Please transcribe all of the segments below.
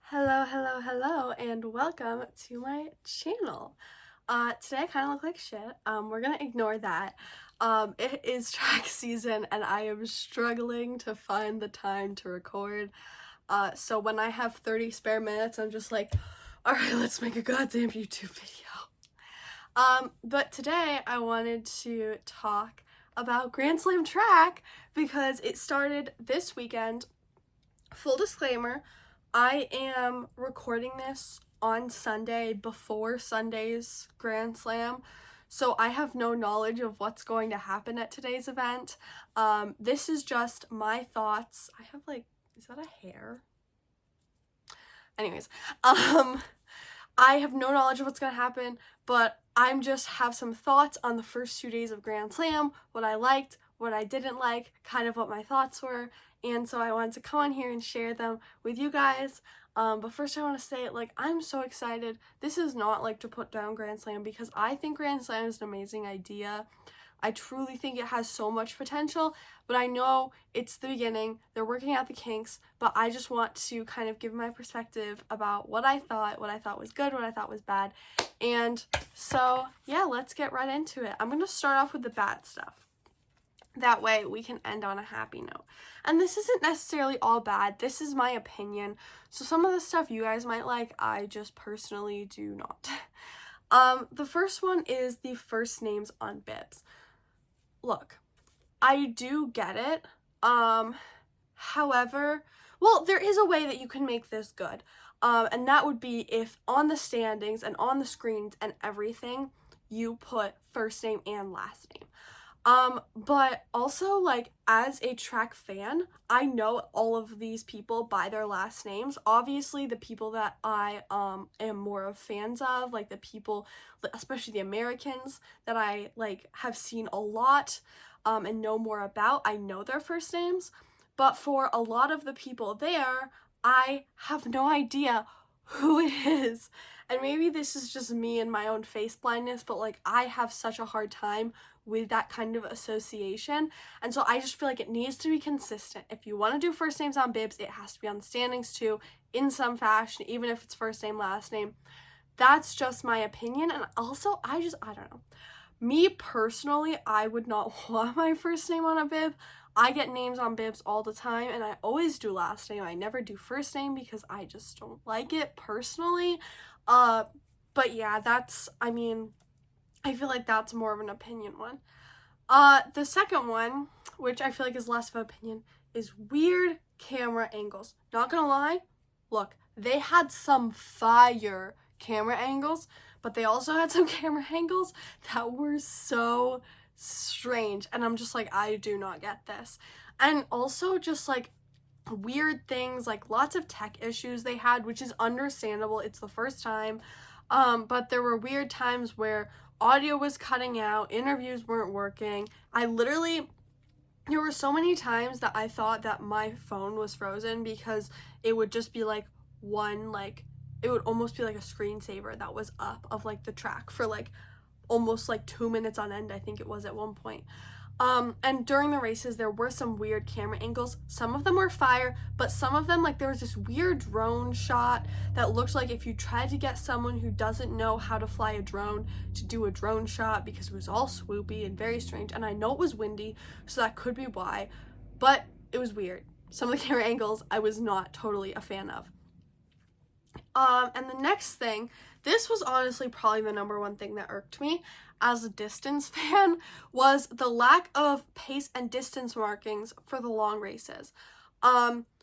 Hello, and welcome to my channel. Today I kind of look like shit. We're gonna ignore that. It is track season and I am struggling to find the time to record. So when I have 30 spare minutes, I'm just like, alright, let's make a goddamn YouTube video. But today I wanted to talk about Grand Slam track because it started this weekend. Full disclaimer, I am recording this on Sunday before Sunday's Grand Slam, so I have no knowledge of what's going to happen at today's event. This is just my thoughts. I have is that a hair? Anyways, I have no knowledge of what's going to happen, but I'm just have some thoughts on the first 2 days of Grand Slam, what I liked, what I didn't like, kind of what my thoughts were, and so I wanted to come on here and share them with you guys. But first I want to say, I'm so excited. This is not to put down Grand Slam because I think Grand Slam is an amazing idea. I truly think it has so much potential, but I know it's the beginning. They're working out the kinks, but I just want to kind of give my perspective about what I thought was good, what I thought was bad. And so, yeah, let's get right into it. I'm going to start off with the bad stuff. That way we can end on a happy note. And this isn't necessarily all bad. This is my opinion. So some of the stuff you guys might like, I just personally do not. The first one is the first names on bibs. Look, I do get it. However, well, there is a way that you can make this good. And that would be if on the standings and on the screens and everything, you put first name and last name. But also, as a track fan, I know all of these people by their last names. Obviously, the people that I am more of fans of, the people, especially the Americans that I have seen a lot and know more about, I know their first names. But for a lot of the people there, I have no idea who it is. And maybe this is just me and my own face blindness, but I have such a hard time with that kind of association. And so I just feel like it needs to be consistent. If you want to do first names on bibs, it has to be on the standings too, in some fashion, even if it's first name, last name. That's just my opinion. And also, I don't know. Me personally, I would not want my first name on a bib. I get names on bibs all the time, and I always do last name. I never do first name because I just don't like it personally. But yeah, I feel like that's more of an opinion one. The second one, which I feel like is less of an opinion, is weird camera angles. Not gonna lie, look, they had some fire camera angles, but they also had some camera angles that were so strange, and I'm just I do not get this. And also just weird things, lots of tech issues they had, which is understandable. It's the first time. But there were weird times where audio was cutting out, interviews weren't working. There were so many times that I thought that my phone was frozen because it would just be it would almost be like a screensaver that was up of the track for almost 2 minutes on end, I think it was at one point. And during the races, there were some weird camera angles. Some of them were fire, but some of them, there was this weird drone shot that looked like if you tried to get someone who doesn't know how to fly a drone to do a drone shot, because it was all swoopy and very strange. And I know it was windy, so that could be why, but it was weird. Some of the camera angles I was not totally a fan of. And the next thing, this was honestly probably the number one thing that irked me as a distance fan, was the lack of pace and distance markings for the long races.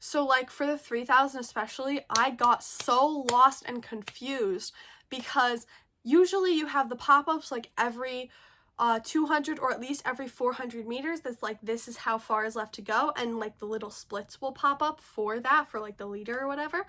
So for the 3000 especially, I got so lost and confused because usually you have the pop-ups every 200 or at least every 400 meters that's this is how far is left to go, and the little splits will pop up for that, for the leader or whatever.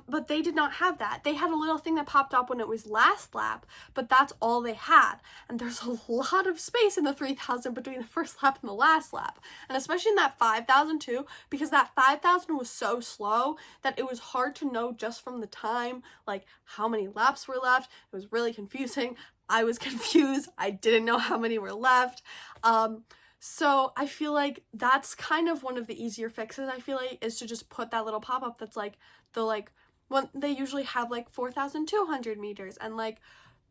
But they did not have that. They had a little thing that popped up when it was last lap, but that's all they had. And there's a lot of space in the 3000 between the first lap and the last lap. And especially in that 5000 too, because that 5000 was so slow that it was hard to know just from the time, how many laps were left. It was really confusing. I was confused. I didn't know how many were left. So I feel like that's kind of one of the easier fixes, I feel like, is to just put that little pop-up that's the when they usually have like 4,200 meters and like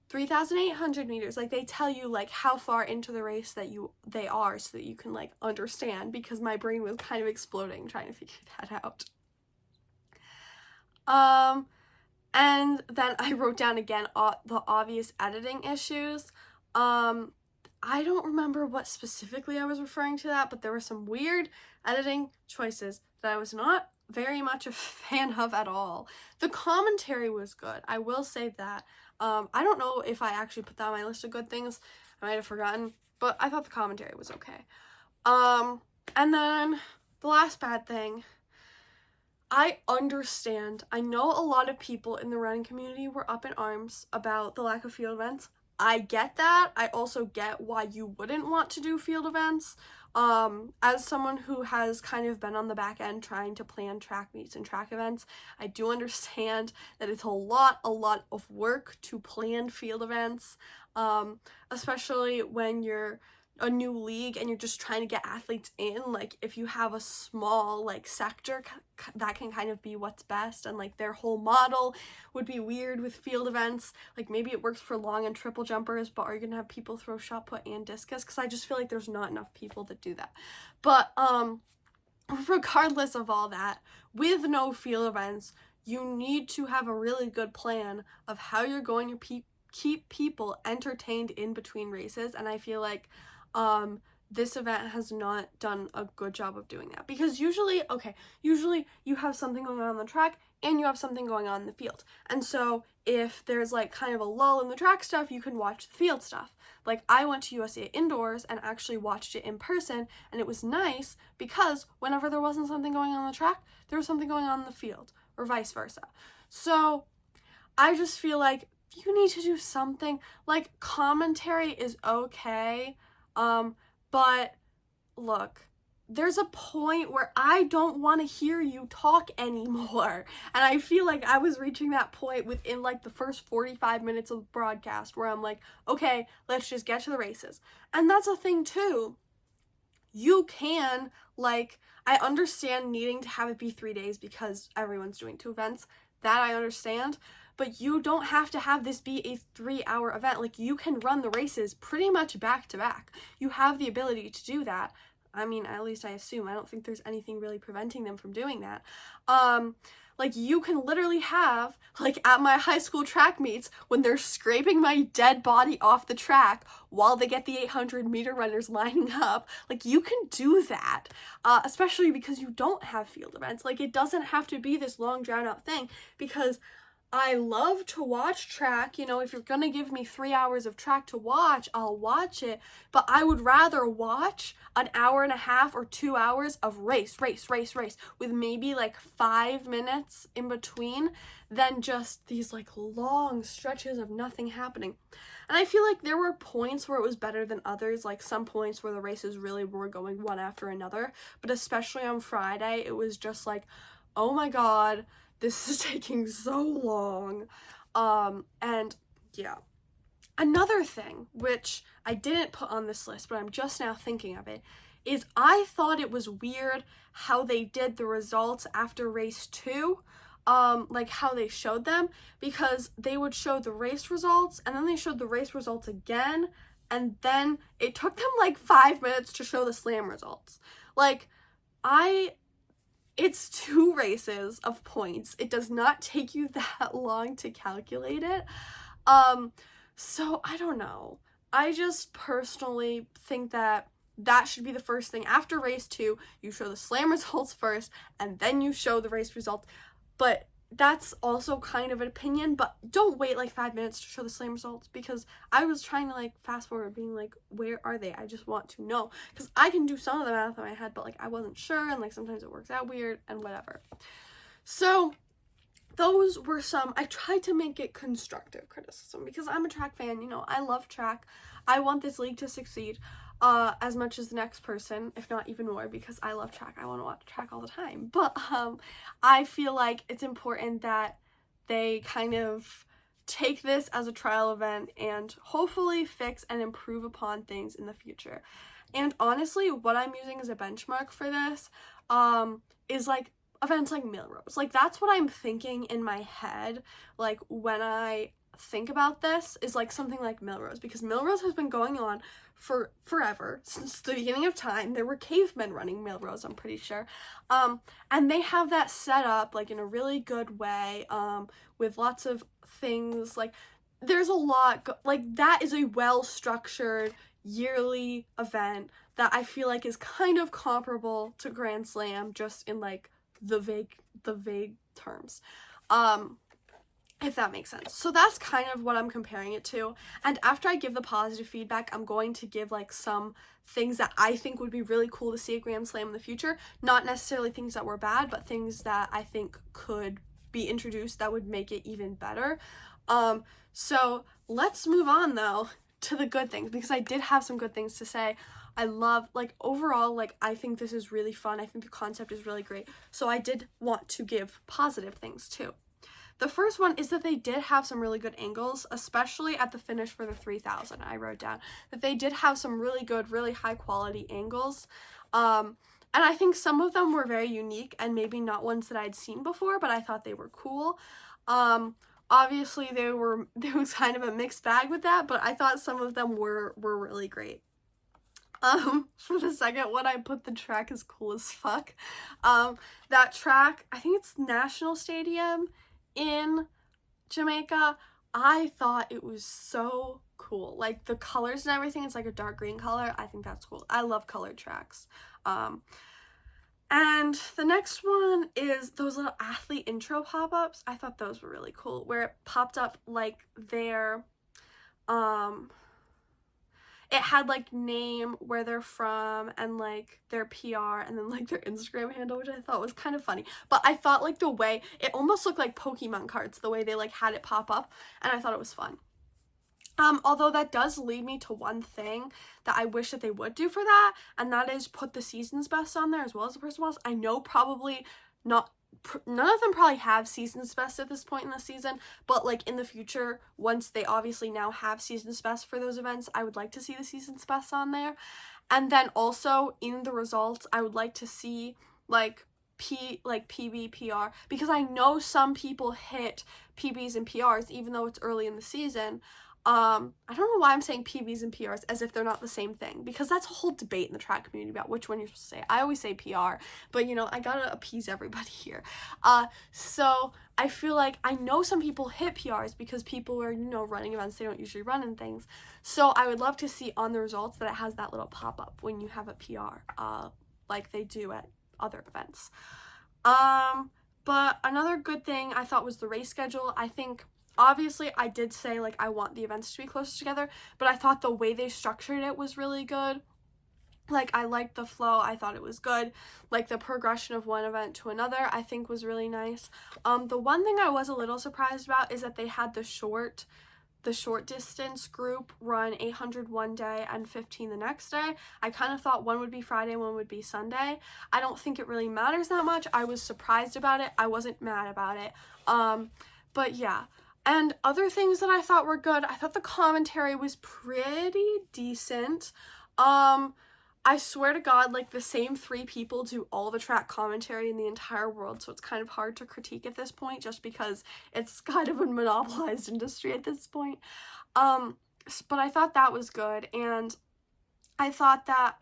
3,800 meters. Like they tell you like how far into the race that they are so that you can like understand, because my brain was kind of exploding trying to figure that out. And then I wrote down again the obvious editing issues. I don't remember what specifically I was referring to that, but there were some weird editing choices that I was not very much a fan of at all. The commentary was good, I will say that. I don't know if I actually put that on my list of good things. I might have forgotten, but I thought the commentary was okay. And then the last bad thing, I understand. I know a lot of people in the running community were up in arms about the lack of field events. I get that. I also get why you wouldn't want to do field events. As someone who has kind of been on the back end trying to plan track meets and track events, I do understand that it's a lot of work to plan field events, especially when you're a new league and you're just trying to get athletes in. Like if you have a small like sector, that can kind of be what's best, and like their whole model would be weird with field events. Like maybe it works for long and triple jumpers, but are you gonna have people throw shot put and discus? Because I just feel like there's not enough people that do that. But regardless of all that, with no field events, you need to have a really good plan of how you're going to keep people entertained in between races, and I feel like this event has not done a good job of doing that, because usually you have something going on the track and you have something going on in the field, and so if there's like kind of a lull in the track stuff, you can watch the field stuff. Like I went to USAA indoors and actually watched it in person, and it was nice because whenever there wasn't something going on the track, there was something going on in the field, or vice versa. So I just feel like you need to do something. Like commentary is okay, but look, there's a point where I don't want to hear you talk anymore. And I feel like I was reaching that point within like the first 45 minutes of the broadcast where I'm like, okay, let's just get to the races. And that's a thing too. You can, like, I understand needing to have it be 3 days because everyone's doing 2 events. That I understand. But you don't have to have this be a 3-hour event. Like, you can run the races pretty much back to back. You have the ability to do that. I mean, at least I assume. I don't think there's anything really preventing them from doing that. Like, you can literally have, like, at my high school track meets, when they're scraping my dead body off the track while they get the 800-meter runners lining up, like, you can do that, especially because you don't have field events. Like, it doesn't have to be this long, drawn-out thing, because I love to watch track. You know, if you're gonna give me 3 hours of track to watch, I'll watch it, but I would rather watch an hour and a half or 2 hours of race with maybe like 5 minutes in between than just these like long stretches of nothing happening. And I feel like there were points where it was better than others, like some points where the races really were going one after another, but especially on Friday, it was just like, oh my god, this is taking so long. And yeah. Another thing, which I didn't put on this list, but I'm just now thinking of it, is I thought it was weird how they did the results after race 2, like how they showed them, because they would show the race results, and then they showed the race results again, and then it took them like 5 minutes to show the slam results. Like, it's 2 races of points. It does not take you that long to calculate it. So I don't know. I just personally think that should be the first thing. After race 2, you show the slam results first, and then you show the race results. But that's also kind of an opinion, but don't wait like 5 minutes to show the slam results, because I was trying to like fast forward being like, where are they? I just want to know, because I can do some of the math in my head, but like I wasn't sure, and like sometimes it works out weird and whatever. So those were some, I tried to make it constructive criticism, because I'm a track fan, you know, I love track. I want this league to succeed as much as the next person, if not even more, because I love track. I want to watch track all the time. But I feel like it's important that they kind of take this as a trial event and hopefully fix and improve upon things in the future. And honestly, what I'm using as a benchmark for this is like events like Millrose. Like, that's what I'm thinking in my head, like, when I think about this, is like something like Millrose, because Millrose has been going on for forever, since the beginning of time. There were cavemen running Millrose, I'm pretty sure, and they have that set up like in a really good way, with lots of things. Like, there's a lot like that is a well structured yearly event that I feel like is kind of comparable to Grand Slam, just in like the vague terms, if that makes sense. So that's kind of what I'm comparing it to. And after I give the positive feedback, I'm going to give like some things that I think would be really cool to see at Grand Slam in the future. Not necessarily things that were bad, but things that I think could be introduced that would make it even better. So let's move on though to the good things, because I did have some good things to say. I love, like, overall, like, I think this is really fun. I think the concept is really great. So I did want to give positive things too. The first one is that they did have some really good angles, especially at the finish for the 3000. I wrote down that they did have some really good, really high quality angles. And I think some of them were very unique and maybe not ones that I'd seen before, but I thought they were cool. Obviously there was kind of a mixed bag with that, but I thought some of them were really great. For the second one, I put the track is cool as fuck. That track, I think it's National Stadium in Jamaica. I thought it was so cool. Like, the colors and everything, it's like a dark green color. I think that's cool. I love colored tracks. And the next one is those little athlete intro pop-ups. I thought those were really cool, where it popped up like their, it had like name, where they're from, and like their PR, and then like their Instagram handle, which I thought was kind of funny. But I thought like the way it almost looked like Pokemon cards, the way they like had it pop up, and I thought it was fun. Although that does lead me to one thing that I wish that they would do for that, and that is put the season's best on there as well as the personal best. I know probably not, none of them probably have season's best at this point in the season, but like in the future, once they obviously now have season's best for those events, I would like to see the season's best on there. And then also in the results, I would like to see like PB, PR, because I know some people hit PBs and PRs even though it's early in the season. I don't know why I'm saying PBs and PRs as if they're not the same thing, because that's a whole debate in the track community about which one you're supposed to say. I always say PR, but you know, I gotta appease everybody here. So I feel like I know some people hit PRs because people are, you know, running events they don't usually run and things. So I would love to see on the results that it has that little pop-up when you have a PR, like they do at other events. But another good thing I thought was the race schedule. I think obviously I did say like I want the events to be closer together, but I thought the way they structured it was really good. Like, I liked the flow. I thought it was good. Like, the progression of one event to another I think was really nice. The one thing I was a little surprised about is that they had the short distance group run 800 one day and 15 the next day. I kind of thought one would be Friday, one would be Sunday. I don't think it really matters that much. I was surprised about it. I wasn't mad about it. But yeah. And other things that I thought were good, I thought the commentary was pretty decent. I swear to God, like, the same 3 people do all the track commentary in the entire world, so it's kind of hard to critique at this point, just because it's kind of a monopolized industry at this point. But I thought that was good, and I thought that,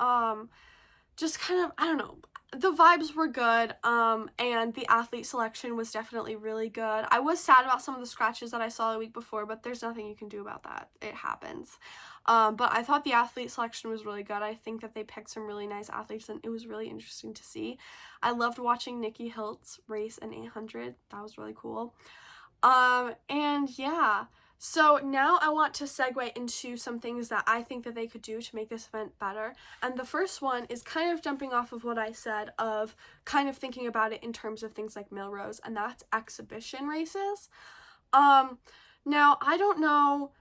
just kind of, I don't know, the vibes were good, and the athlete selection was definitely really good. I was sad about some of the scratches that I saw the week before, but there's nothing you can do about that. It happens. But I thought the athlete selection was really good. I think that they picked some really nice athletes, and it was really interesting to see. I loved watching Nikki Hiltz race an 800. That was really cool. And yeah. So now I want to segue into some things that I think that they could do to make this event better. And the first one is kind of jumping off of what I said of kind of thinking about it in terms of things like Millrose, and that's exhibition races. Now, I don't know,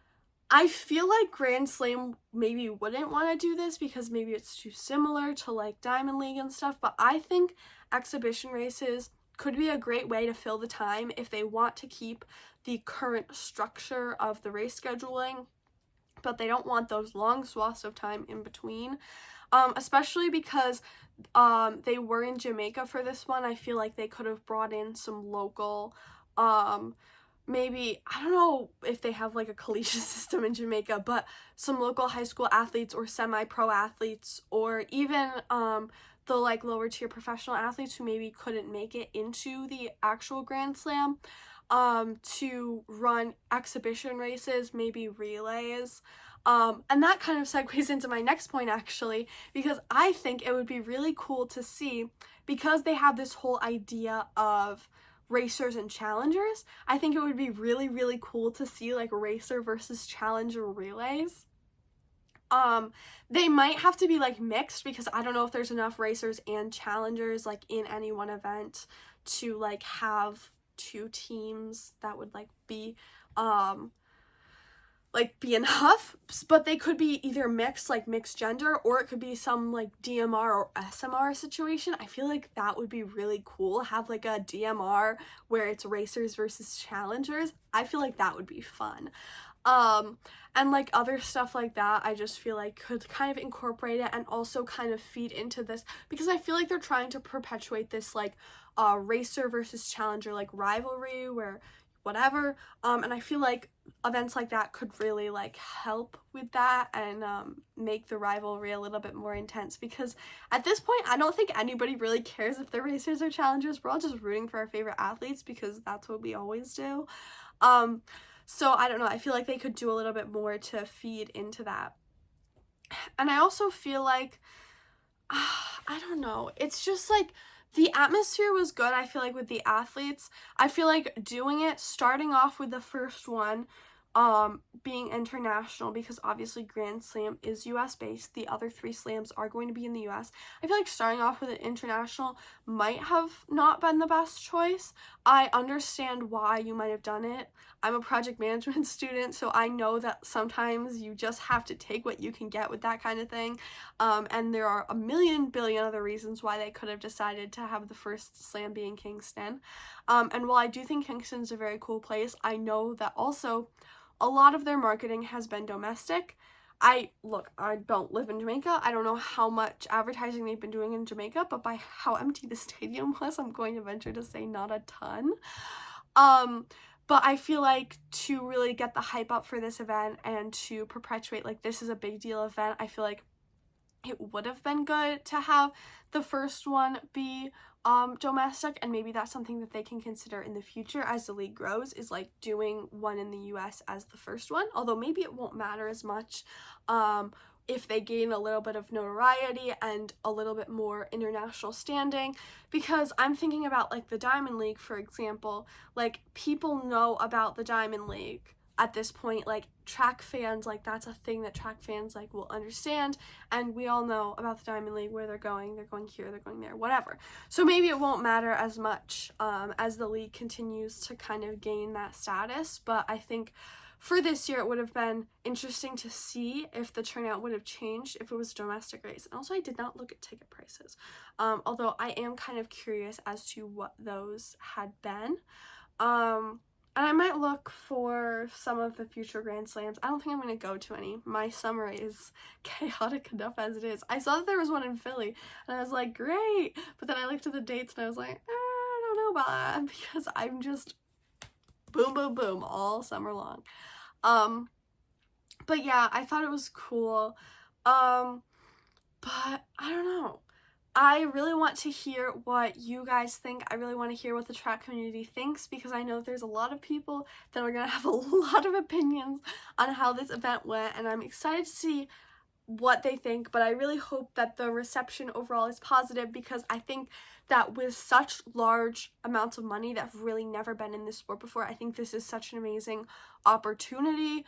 I feel like Grand Slam maybe wouldn't want to do this because maybe it's too similar to like Diamond League and stuff, but I think exhibition races could be a great way to fill the time if they want to keep the current structure of the race scheduling, but they don't want those long swaths of time in between. especially because they were in Jamaica for this one. I feel like they could have brought in some local, maybe, I don't know if they have like a collegiate system in Jamaica, but some local high school athletes or semi-pro athletes, or even the like lower tier professional athletes who maybe couldn't make it into the actual Grand Slam, to run exhibition races, maybe relays. And that kind of segues into my next point, actually, because I think it would be really cool to see, because they have this whole idea of racers and challengers. I think it would be really, really cool to see like racer versus challenger relays. They might have to be like mixed, because I don't know if there's enough racers and challengers like in any one event to like have two teams that would like be enough, but they could be either mixed, like mixed gender, or it could be some like DMR or SMR situation. I feel like that would be really cool, have like a DMR where it's racers versus challengers. I feel like that would be fun. And like other stuff like that, I just feel like could kind of incorporate it and also kind of feed into this, because I feel like they're trying to perpetuate this like racer versus challenger like rivalry where whatever, and I feel like events like that could really like help with that and make the rivalry a little bit more intense, because at this point I don't think anybody really cares if they're racers or challengers. We're all just rooting for our favorite athletes because that's what we always do. So I don't know, I feel like they could do a little bit more to feed into that. And I also feel like I don't know, it's just like the atmosphere was good. I feel like with the athletes, I feel like doing it, starting off with the first one being international, because obviously Grand Slam is US based, the other 3 slams are going to be in the US. I feel like starting off with an international might have not been the best choice. I understand why you might have done it. I'm a project management student, so I know that sometimes you just have to take what you can get with that kind of thing, and there are a million billion other reasons why they could have decided to have the first slam be in Kingston. And while I do think Kingston's a very cool place, I know that also a lot of their marketing has been domestic. I don't live in Jamaica. I don't know how much advertising they've been doing in Jamaica, but by how empty the stadium was, I'm going to venture to say not a ton. But I feel like to really get the hype up for this event and to perpetuate like this is a big deal event, I feel like it would have been good to have the first one be domestic, and maybe that's something that they can consider in the future as the league grows, is like doing one in the US as the first one, although maybe it won't matter as much if they gain a little bit of notoriety and a little bit more international standing, because I'm thinking about like the Diamond League, for example. Like, people know about the Diamond League at this point, like track fans, like that's a thing that track fans like will understand, and we all know about the Diamond League, where they're going here, they're going there, whatever. So maybe it won't matter as much as the league continues to kind of gain that status, but I think for this year it would have been interesting to see if the turnout would have changed if it was a domestic race. And also I did not look at ticket prices, although I am kind of curious as to what those had been. And I might look for some of the future Grand Slams. I don't think I'm going to go to any. My summer is chaotic enough as it is. I saw that there was one in Philly, and I was like, great! But then I looked at the dates, and I was like, I don't know about that, because I'm just boom, boom, boom all summer long. But yeah, I thought it was cool. But I don't know. I really want to hear what you guys think. I really want to hear what the track community thinks, because I know there's a lot of people that are going to have a lot of opinions on how this event went, and I'm excited to see what they think. But I really hope that the reception overall is positive, because I think that with such large amounts of money that have really never been in this sport before, I think this is such an amazing opportunity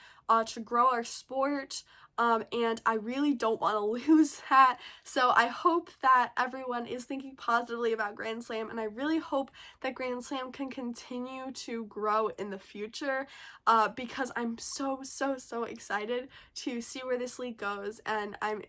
to grow our sport. And I really don't want to lose that. So I hope that everyone is thinking positively about Grand Slam, and I really hope that Grand Slam can continue to grow in the future, because I'm so excited to see where this league goes, and I'm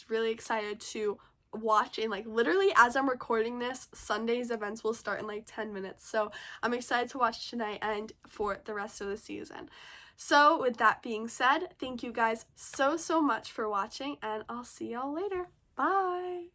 really excited to watch. And like literally as I'm recording this, Sunday's events will start in like 10 minutes. So I'm excited to watch tonight and for the rest of the season. So with that being said, thank you guys so much for watching, and I'll see y'all later. Bye.